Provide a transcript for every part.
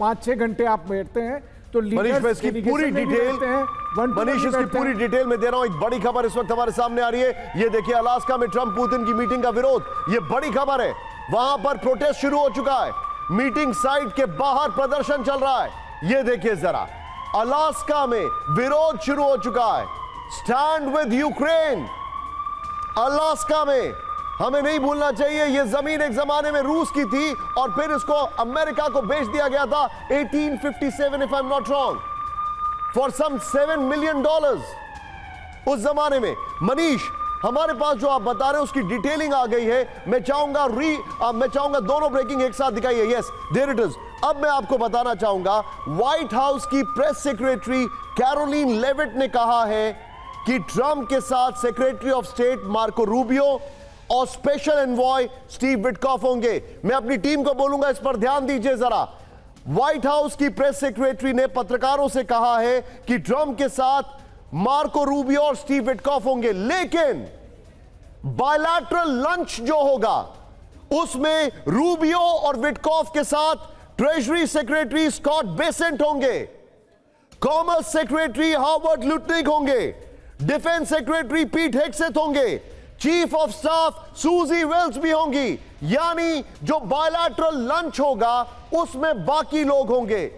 5-6 घंटे आप बैठते हैं तो मनीष, मैं इसकी पूरी डिटेल मनीष इसकी पूरी डिटेल में दे रहा हूं। एक बड़ी खबर इस वक्त हमारे सामने आ रही है। ये देखिए, अलास्का में ट्रंप पुतिन की मीटिंग का विरोध, ये बड़ी खबर है। वहां पर प्रोटेस्ट शुरू हो चुका है, मीटिंग साइट के बाहर प्रदर्शन चल रहा है। ये देखिए जरा, अलास्का में विरोध शुरू हो चुका है। Stand with Ukraine. अलास्का में हमें नहीं भूलना चाहिए, यह जमीन एक जमाने में रूस की थी और फिर इसको अमेरिका को बेच दिया गया था 1857 if I am not wrong, for some $7 million उस जमाने में। मनीष, हमारे पास जो आप बता रहे हैं उसकी डिटेलिंग आ गई है। मैं चाहूंगा दोनों ब्रेकिंग एक साथ दिखाइए। Yes, there it is. अब मैं आपको बताना चाहूंगा, व्हाइट हाउस की प्रेस सेक्रेटरी कैरोलिन लेविट ने कहा है कि ट्रंप के साथ secretary of state Marco Rubio और स्पेशल एनवॉय स्टीव विटकॉफ होंगे। मैं अपनी टीम को बोलूंगा, इस पर ध्यान दीजिए जरा। व्हाइट हाउस की प्रेस सेक्रेटरी ने पत्रकारों से कहा है कि ट्रंप के साथ मार्को रूबियो और स्टीव विटकॉफ होंगे, लेकिन बायलैटरल लंच जो होगा उसमें रूबियो और विटकॉफ के साथ ट्रेजरी सेक्रेटरी स्कॉट बेसेंट होंगे, कॉमर्स सेक्रेटरी हार्वर्ड लुटनिक होंगे, डिफेंस सेक्रेटरी पीट हेग्सेथ होंगे, चीफ ऑफ स्टाफ सूजी वेल्स भी होंगी। यानी जो बायलैटरल लंच होगा उसमें बाकी लोग होंगे।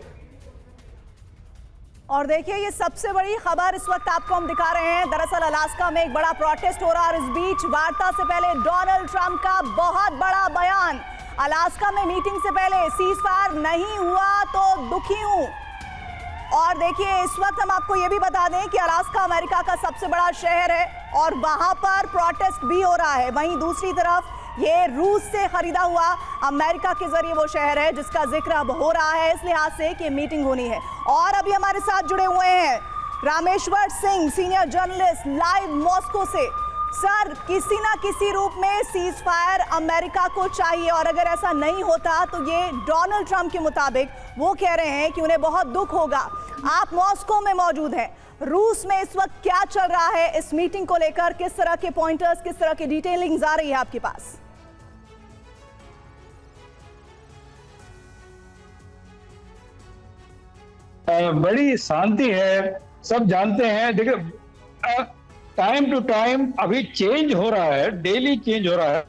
और देखिए, ये सबसे बड़ी खबर इस वक्त आपको हम दिखा रहे हैं। दरअसल अलास्का में एक बड़ा प्रोटेस्ट हो रहा है और इस बीच वार्ता से पहले डोनाल्ड ट्रंप का बहुत बड़ा बयान। अलास्का में मीटिंग से पहले सीज फायर नहीं हुआ तो दुखी हूं। और देखिए, इस वक्त हम आपको यह भी बता दें कि अलास्का अमेरिका का सबसे बड़ा शहर है और वहां पर प्रोटेस्ट भी हो रहा है। वहीं दूसरी तरफ ये रूस से खरीदा हुआ अमेरिका के जरिए वो शहर है जिसका जिक्र अब हो रहा है, इस लिहाज से कि मीटिंग होनी है। और अभी हमारे साथ जुड़े हुए हैं Rameshwar Singh, senior journalist, live Moscow से। सर, किसी ना किसी रूप में सीज फायर अमेरिका को चाहिए और अगर ऐसा नहीं होता तो ये डोनाल्ड ट्रंप के मुताबिक वो कह रहे हैं कि उन्हें बहुत दुख होगा। आप मॉस्को में मौजूद हैं, रूस में इस वक्त क्या चल रहा है इस मीटिंग को लेकर? किस तरह के पॉइंटर्स, किस तरह की डिटेलिंग्स आ रही है आपके पास? बड़ी शांति है, सब जानते हैं। देखिए, टाइम टू टाइम अभी चेंज हो रहा है, डेली चेंज हो रहा है।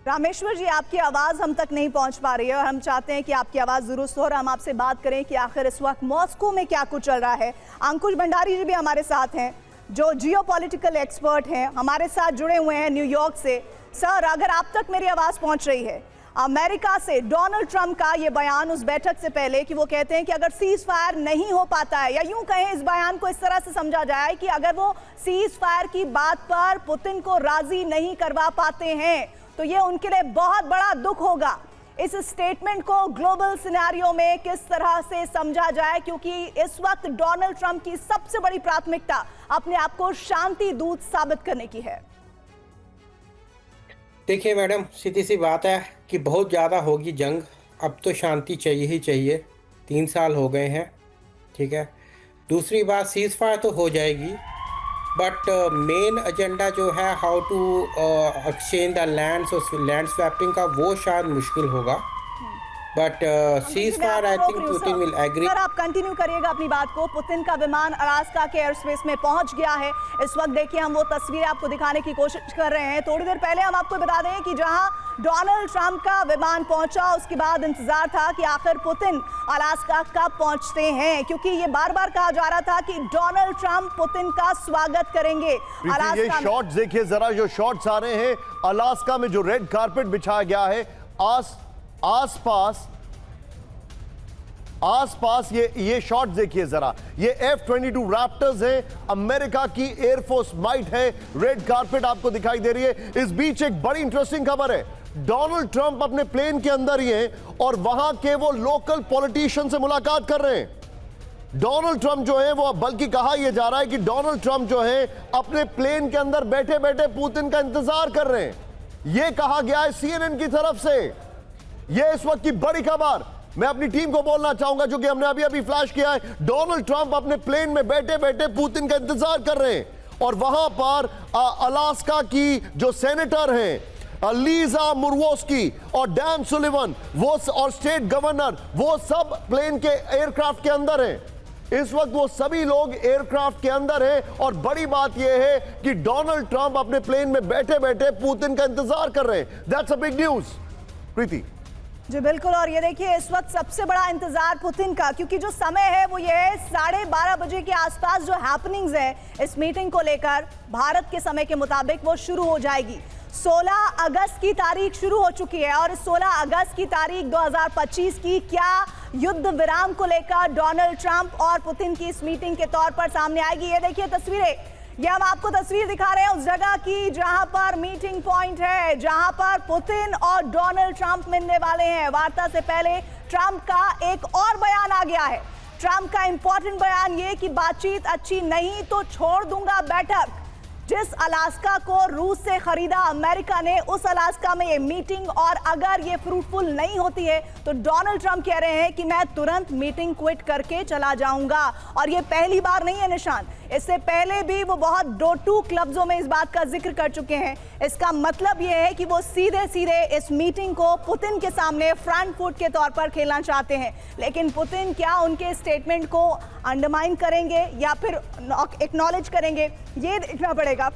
रामेश्वर जी, आपकी आवाज हम तक नहीं पहुंच पा रही है और हम चाहते हैं कि आपकी आवाज दुरुस्त हो और हम आपसे बात करें कि आखिर इस वक्त मॉस्को में क्या कुछ चल रहा है। अंकुश भंडारी जी भी हमारे साथ हैं, जो जियोपॉलिटिकल एक्सपर्ट हैं, हमारे साथ जुड़े हुए हैं न्यूयॉर्क से। सर, अगर आप तक मेरी आवाज पहुंच रही है, अमेरिका से डोनाल्ड ट्रंप का ये बयान उस बैठक से पहले कि वो कहते हैं कि अगर सीज फायर नहीं हो पाता है, या यूं कहें इस बयान को इस तरह से समझा जाए कि अगर वो सीज फायर की बात पर पुतिन को राजी नहीं करवा पाते हैं तो ये उनके लिए बहुत बड़ा दुख होगा। इस स्टेटमेंट को ग्लोबल सिनेरियो में किस तरह से समझा जाए, क्योंकि इस वक्त डोनाल्ड ट्रंप की सबसे बड़ी प्राथमिकता अपने आप को शांति दूत साबित करने की है। देखिए मैडम, सीधी सी बात है कि बहुत ज़्यादा होगी जंग, अब तो शांति चाहिए ही चाहिए। 3 साल हो गए हैं, ठीक है। दूसरी बात, सीज फायर तो हो जाएगी, बट मेन एजेंडा जो है how to exchange the lands और लैंड स्वैपिंग का, वो शायद मुश्किल होगा। But ceasefire I think Putin will agree. Sir, आप कंटिन्यू करिएगा अपनी बात को। पुतिन का विमान अलास्का के एयर स्पेस में पहुंच गया है इस वक्त। देखिए, हम वो तस्वीरें आपको दिखाने की कोशिश कर रहे हैं। थोड़ी देर पहले हम आपको बता दें कि जहां डोनाल्ड ट्रंप का विमान पहुंचा, उसके बाद इंतजार था कि आखिर पुतिन अलास्का कब पहुंचते हैं, क्योंकि ये बार बार कहा जा रहा था कि डोनाल्ड ट्रंप पुतिन का स्वागत करेंगे अलास्का। ये शॉट्स देखिए जरा, जो शॉट्स आ रहे हैं अलास्का में, जो रेड कारपेट बिछाया गया है आसपास ये शॉट्स देखिए जरा। ये F-22 रैप्टर्स हैं, अमेरिका की एयरफोर्स माइट है। रेड कारपेट आपको दिखाई दे रही है। इस बीच एक बड़ी इंटरेस्टिंग खबर है, डोनाल्ड ट्रंप अपने प्लेन के अंदर ही हैं और वहां के वो लोकल पॉलिटिशियन से मुलाकात कर रहे हैं। डोनाल्ड ट्रंप जो है वो, बल्कि कहा यह जा रहा है कि डोनाल्ड ट्रंप जो है अपने प्लेन के अंदर बैठे बैठे पुतिन का इंतजार कर रहे हैं। यह कहा गया है CNN की तरफ से। यह इस वक्त की बड़ी खबर। मैं अपनी टीम को बोलना चाहूंगा, जो कि हमने अभी अभी फ्लैश किया है, डोनाल्ड ट्रंप अपने प्लेन में बैठे बैठे पुतिन का इंतजार कर रहे हैं, और वहां पर अलास्का की जो सेनेटर हैं लीजा मुर्वोस्की और डैन सुलिवन, वो और स्टेट गवर्नर, वो सब प्लेन के एयरक्राफ्ट के अंदर हैं। इस वक्त वो सभी लोग एयरक्राफ्ट के अंदर हैं, और बड़ी बात यह है कि डोनाल्ड ट्रंप अपने प्लेन में बैठे बैठे पुतिन का इंतजार कर रहे हैं। That's a big news. Preeti ji बिल्कुल, और ये देखिए इस वक्त सबसे बड़ा इंतजार पुतिन का, क्योंकि जो समय है वो ये है 12:30 बजे के आसपास जो हैपनिंग्स है इस मीटिंग को लेकर भारत के समय के मुताबिक वो शुरू हो जाएगी। 16 अगस्त की तारीख शुरू हो चुकी है, और 16 अगस्त की तारीख 2025 की क्या युद्ध विराम को लेकर डोनाल्ड ट्रंप और पुतिन की इस मीटिंग के तौर पर सामने आएगी। ये देखिए तस्वीरें, ये हम आपको तस्वीर दिखा रहे हैं उस जगह की जहां पर मीटिंग पॉइंट है, जहां पर पुतिन और डोनाल्ड ट्रंप मिलने वाले हैं। वार्ता से पहले ट्रंप का एक और बयान आ गया है। ट्रंप का इंपॉर्टेंट बयान ये कि बातचीत अच्छी नहीं तो छोड़ दूंगा बैठक। जिस अलास्का को रूस से खरीदा अमेरिका ने, उस अलास्का में ये मीटिंग, और अगर ये फ्रूटफुल नहीं होती है तो डोनाल्ड ट्रंप कह रहे हैं कि मैं तुरंत मीटिंग क्विट करके चला जाऊंगा। और ये पहली बार नहीं है निशान, इससे पहले भी वो बहुत दो टूक लफ्जों में इस बात का जिक्र कर चुके हैं। इसका मतलब ये है कि वो सीधे सीधे इस मीटिंग को पुतिन के सामने फ्रंट फुट के तौर पर खेलना चाहते हैं। लेकिन पुतिन क्या उनके स्टेटमेंट को अंडरमाइन करेंगे या फिर एक्नॉलेज करेंगे, ये देखना पड़ेगा।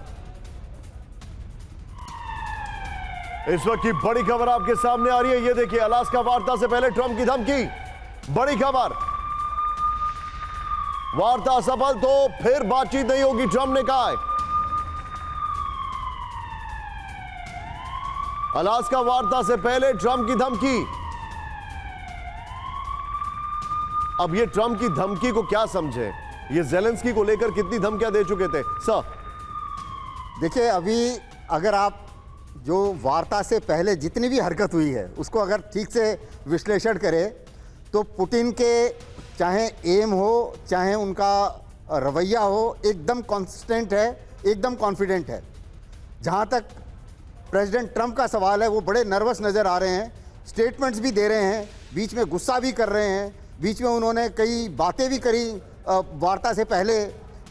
इस वक्त की बड़ी खबर आपके सामने आ रही है। ये देखिए, अलास्का वार्ता से पहले ट्रंप की धमकी। बड़ी खबर, वार्ता असफल तो फिर बातचीत नहीं होगी, ट्रंप ने कहा है। अलास्का वार्ता से पहले ट्रंप की धमकी। अब ये ट्रंप की धमकी को क्या समझे, ये ज़ेलेंस्की को लेकर कितनी धमकियां दे चुके थे। सर देखिए, अभी अगर आप जो वार्ता से पहले जितनी भी हरकत हुई है उसको अगर ठीक से विश्लेषण करें तो पुतिन के चाहे एम हो चाहे उनका रवैया हो, एकदम कांस्टेंट है, एकदम कॉन्फिडेंट है। जहाँ तक प्रेसिडेंट ट्रंप का सवाल है, वो बड़े नर्वस नज़र आ रहे हैं, स्टेटमेंट्स भी दे रहे हैं, बीच में गुस्सा भी कर रहे हैं, बीच में उन्होंने कई बातें भी करी वार्ता से पहले,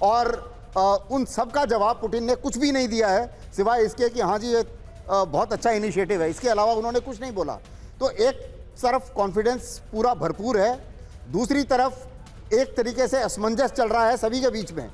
और उन सब का जवाब पुतिन ने कुछ भी नहीं दिया है, सिवाय इसके कि हाँ जी ये बहुत अच्छा इनिशिएटिव है। इसके अलावा उन्होंने कुछ नहीं बोला। तो एक तरफ कॉन्फिडेंस पूरा भरपूर है, दूसरी तरफ एक तरीके से असमंजस चल रहा है सभी के बीच में